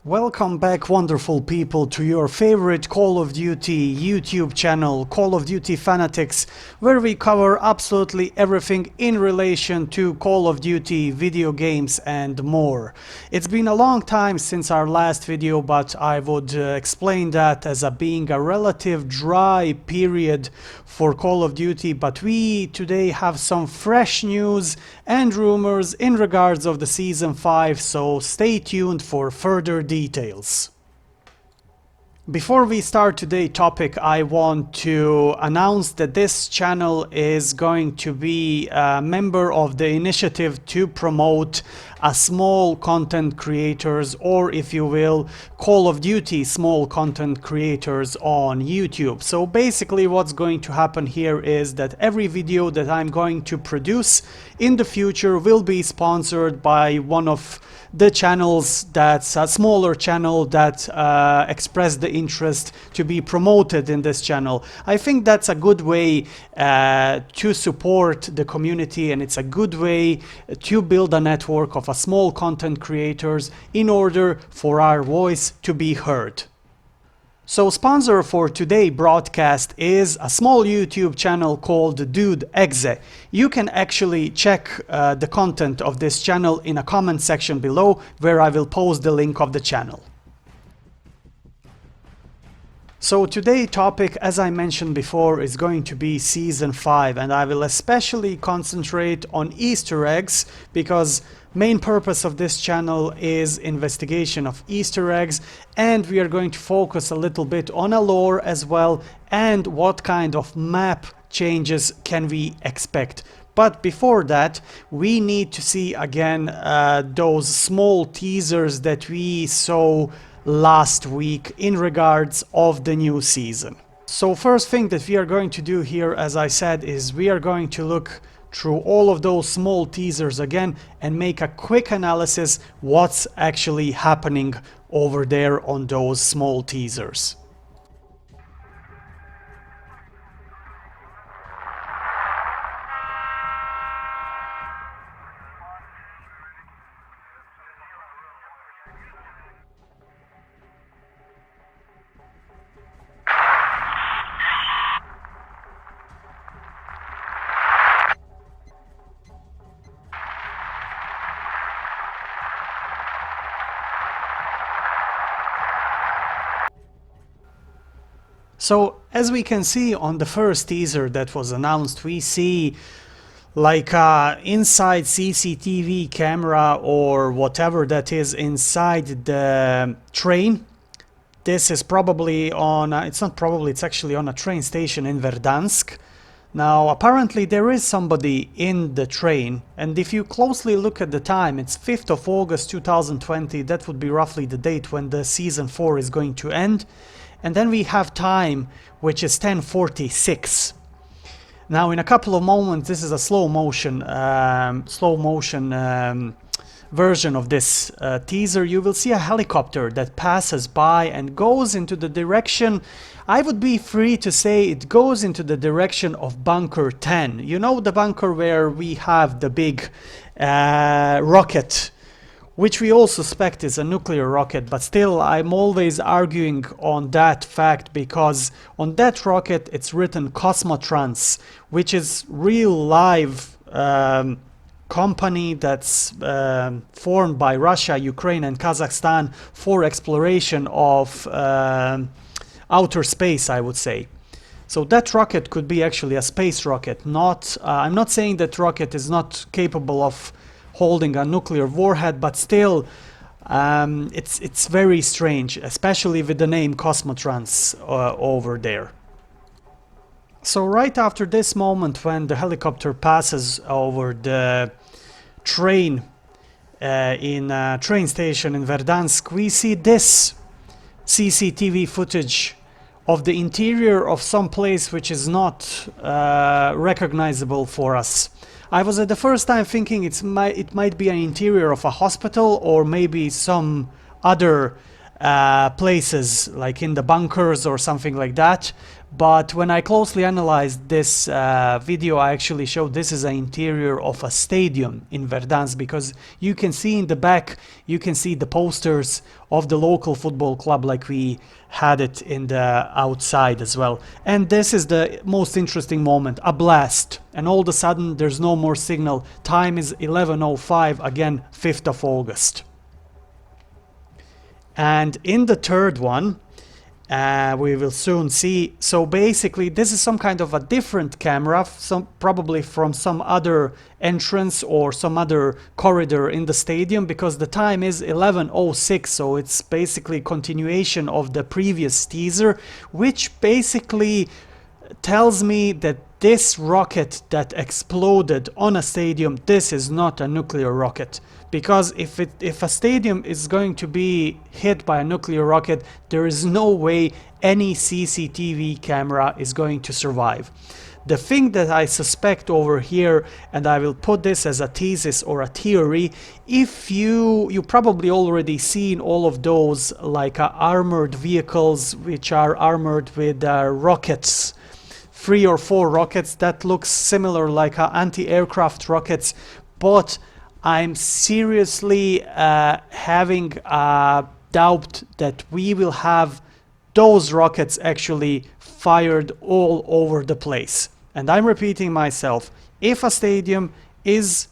Welcome back, wonderful people, to your favorite Call of Duty YouTube channel, Call of Duty Fanatics, where we cover absolutely everything in relation to Call of Duty video games and more. It's been a long time since our last video, but I would explain that as being a relative dry period for Call of Duty, but we today have some fresh news and rumors in regards of the Season 5, so stay tuned for further details. Before we start today's topic, I want to announce that this channel is going to be a member of the initiative to promote small content creators, or if you will, Call of Duty small content creators on YouTube. So basically what's going to happen here is that every video that I'm going to produce in the future will be sponsored by one of the channels that's a smaller channel that expressed the interest to be promoted in this channel. I think that's a good way to support the community, and it's a good way to build a network of small content creators in order for our voice to be heard. So sponsor for today's broadcast is a small YouTube channel called Dude Exe. You can actually check the content of this channel in a comment section below, where I will post the link of the channel. So today's topic, as I mentioned before, is going to be Season 5, and I will especially concentrate on Easter eggs, because main purpose of this channel is investigation of Easter eggs, and we are going to focus a little bit on a lore as well, and what kind of map changes can we expect. But before that, we need to see again those small teasers that we saw last week in regards of the new season. So first thing that we are going to do here, as I said, is we are going to look through all of those small teasers again and make a quick analysis what's actually happening over there on those small teasers. So as we can see on the first teaser that was announced, we see like inside CCTV camera or whatever that is inside the train. This is probably on, it's not probably, it's actually on a train station in Verdansk. Now apparently there is somebody in the train, and if you closely look at the time, it's 5th of August 2020, that would be roughly the date when the Season 4 is going to end. And then we have time, which is 10:46. Now in a couple of moments, this is a slow motion version of this teaser. You will see a helicopter that passes by and goes into the direction, I would be free to say it goes into the direction of Bunker 10. You know, the bunker where we have the big rocket, which we all suspect is a nuclear rocket, but still I'm always arguing on that fact, because on that rocket it's written Cosmotrans, which is real live company that's formed by Russia, Ukraine and Kazakhstan for exploration of outer space, I would say. So that rocket could be actually a space rocket. Not I'm not saying that rocket is not capable of holding a nuclear warhead, but still it's very strange, especially with the name Cosmotrans over there. So right after this moment, when the helicopter passes over the train in a train station in Verdansk, we see this CCTV footage of the interior of some place which is not recognizable for us. I was at the first time thinking it might be an interior of a hospital, or maybe some other places, like in the bunkers or something like that. But when I closely analyzed this video, I actually showed this is an interior of a stadium in Verdansk, because you can see in the back, you can see the posters of the local football club like we had it in the outside as well. And this is the most interesting moment, a blast. And all of a sudden there's no more signal. Time is 11:05, again 5th of August. And in the third one, we will soon see. So basically this is some kind of a different camera, probably from some other entrance or some other corridor in the stadium, because the time is 11:06, so it's basically continuation of the previous teaser, which basically tells me that this rocket that exploded on a stadium, this is not a nuclear rocket. Because if a stadium is going to be hit by a nuclear rocket, there is no way any CCTV camera is going to survive. The thing that I suspect over here, and I will put this as a thesis or a theory, if you probably already seen all of those like armored vehicles which are armored with rockets, 3 or 4 rockets that looks similar like anti-aircraft rockets, but I'm seriously having a doubt that we will have those rockets actually fired all over the place. And I'm repeating myself, if a stadium is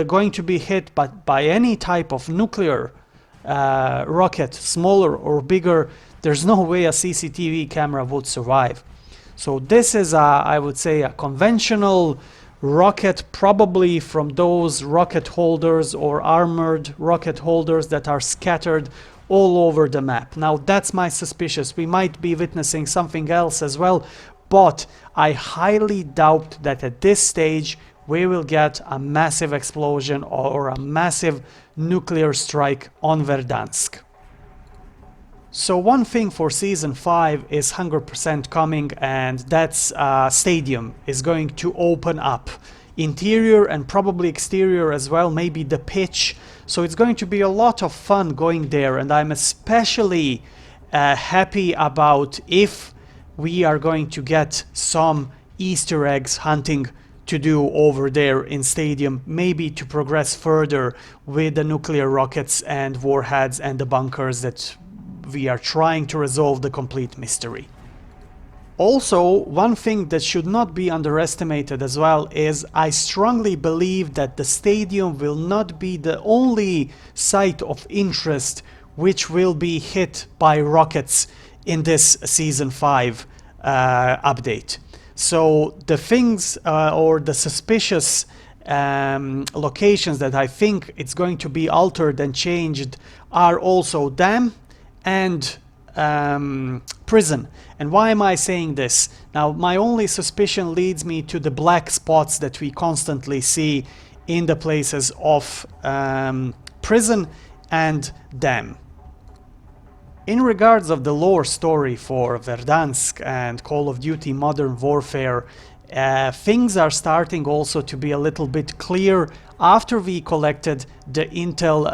going to be hit by any type of nuclear rocket, smaller or bigger, there's no way a CCTV camera would survive. So this is I would say a conventional rocket, probably from those rocket holders or armored rocket holders that are scattered all over the map. Now that's my suspicious. We might be witnessing something else as well, but I highly doubt that at this stage we will get a massive explosion or a massive nuclear strike on Verdansk. So one thing for Season 5 is 100% coming, and that's stadium is going to open up. Interior and probably exterior as well, maybe the pitch. So it's going to be a lot of fun going there, and I'm especially happy about if we are going to get some Easter eggs hunting to do over there in stadium, maybe to progress further with the nuclear rockets and warheads and the bunkers that we are trying to resolve the complete mystery. Also, one thing that should not be underestimated as well is I strongly believe that the stadium will not be the only site of interest which will be hit by rockets in this Season 5 update. So the things or the suspicious locations that I think it's going to be altered and changed are also dam and prison. And why am I saying this? Now, my only suspicion leads me to the black spots that we constantly see in the places of prison and dam. In regards of the lore story for Verdansk and Call of Duty Modern Warfare, things are starting also to be a little bit clear after we collected the intel,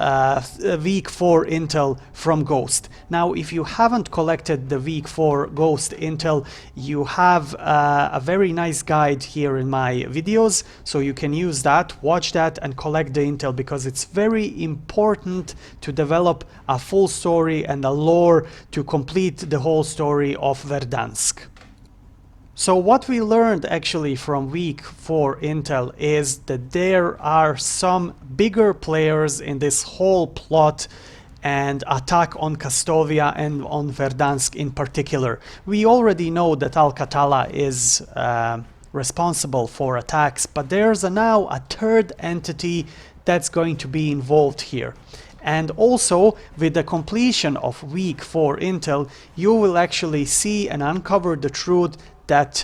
week 4 intel from Ghost. Now, if you haven't collected the week 4 Ghost intel, you have a very nice guide here in my videos, so you can use that, watch that and collect the intel, because it's very important to develop a full story and a lore to complete the whole story of Verdansk. So what we learned actually from week 4 intel is that there are some bigger players in this whole plot and attack on Kastovia and on Verdansk in particular. We already know that Alcatala is responsible for attacks, but there's now a third entity that's going to be involved here. And also, with the completion of week 4 intel, you will actually see and uncover the truth that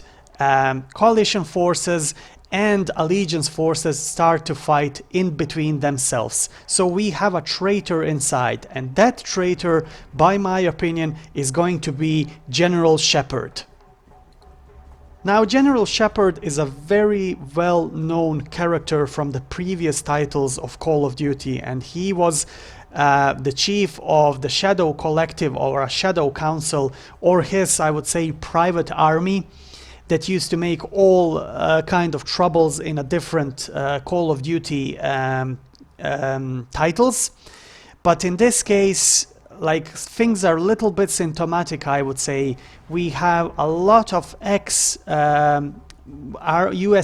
coalition forces and allegiance forces start to fight in between themselves. So we have a traitor inside, and that traitor, by my opinion, is going to be General Shepard. Now, General Shepard is a very well-known character from the previous titles of Call of Duty, and he was the chief of the Shadow Collective or a Shadow Council, or his, I would say, private army that used to make all kind of troubles in a different Call of Duty titles. But in this case, like, things are a little bit symptomatic, I would say. We have a lot of US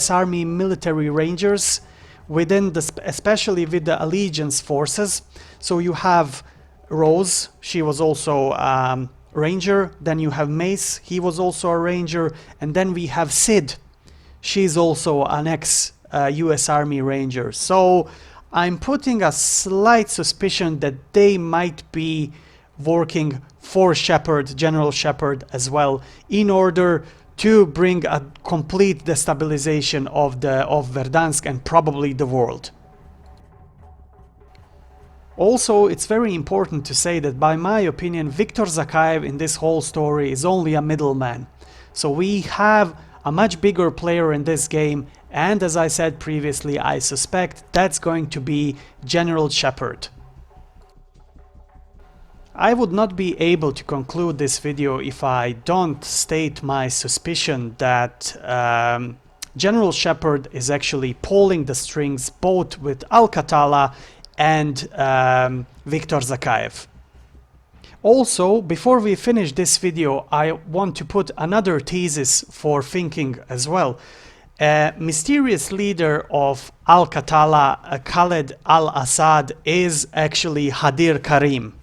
Army military rangers within the, especially with the Allegiance forces. So you have Rose, she was also ranger. Then you have Mace, he was also a ranger. And then we have Sid, she's also an US Army ranger. So I'm putting a slight suspicion that they might be working for Shepard, General Shepard as well, in order to bring a complete destabilization of Verdansk and probably the world. Also, it's very important to say that, by my opinion, Viktor Zakayev in this whole story is only a middleman. So we have a much bigger player in this game, and as I said previously, I suspect that's going to be General Shepard. I would not be able to conclude this video if I don't state my suspicion that General Shepard is actually pulling the strings both with Al-Qatala and Viktor Zakayev. Also, before we finish this video, I want to put another thesis for thinking as well. A mysterious leader of Al-Qatala, Khaled al-Assad, is actually Hadir Karim.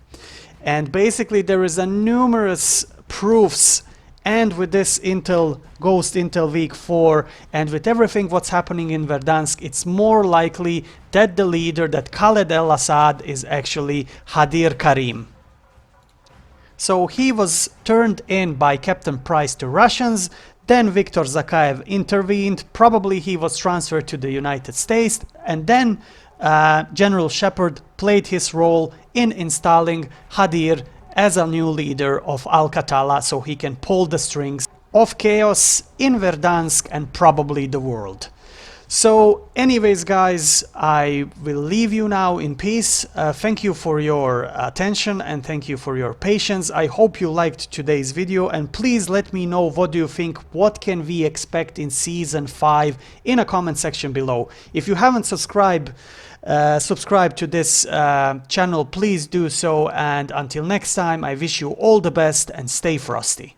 And basically there is a numerous proofs, and with this intel, Ghost Intel Week 4, and with everything what's happening in Verdansk, it's more likely that the leader, that Khaled al-Assad, is actually Hadir Karim. So he was turned in by Captain Price to Russians, then Viktor Zakayev intervened, probably he was transferred to the United States, and then General Shepard played his role in installing Hadir as a new leader of Al-Qatala, so he can pull the strings of chaos in Verdansk and probably the world. So anyways guys, I will leave you now in peace. Thank you for your attention and thank you for your patience. I hope you liked today's video, and please let me know what do you think, what can we expect in Season 5 in a comment section below. If you haven't subscribed to this channel, please do so, and until next time, I wish you all the best and stay frosty.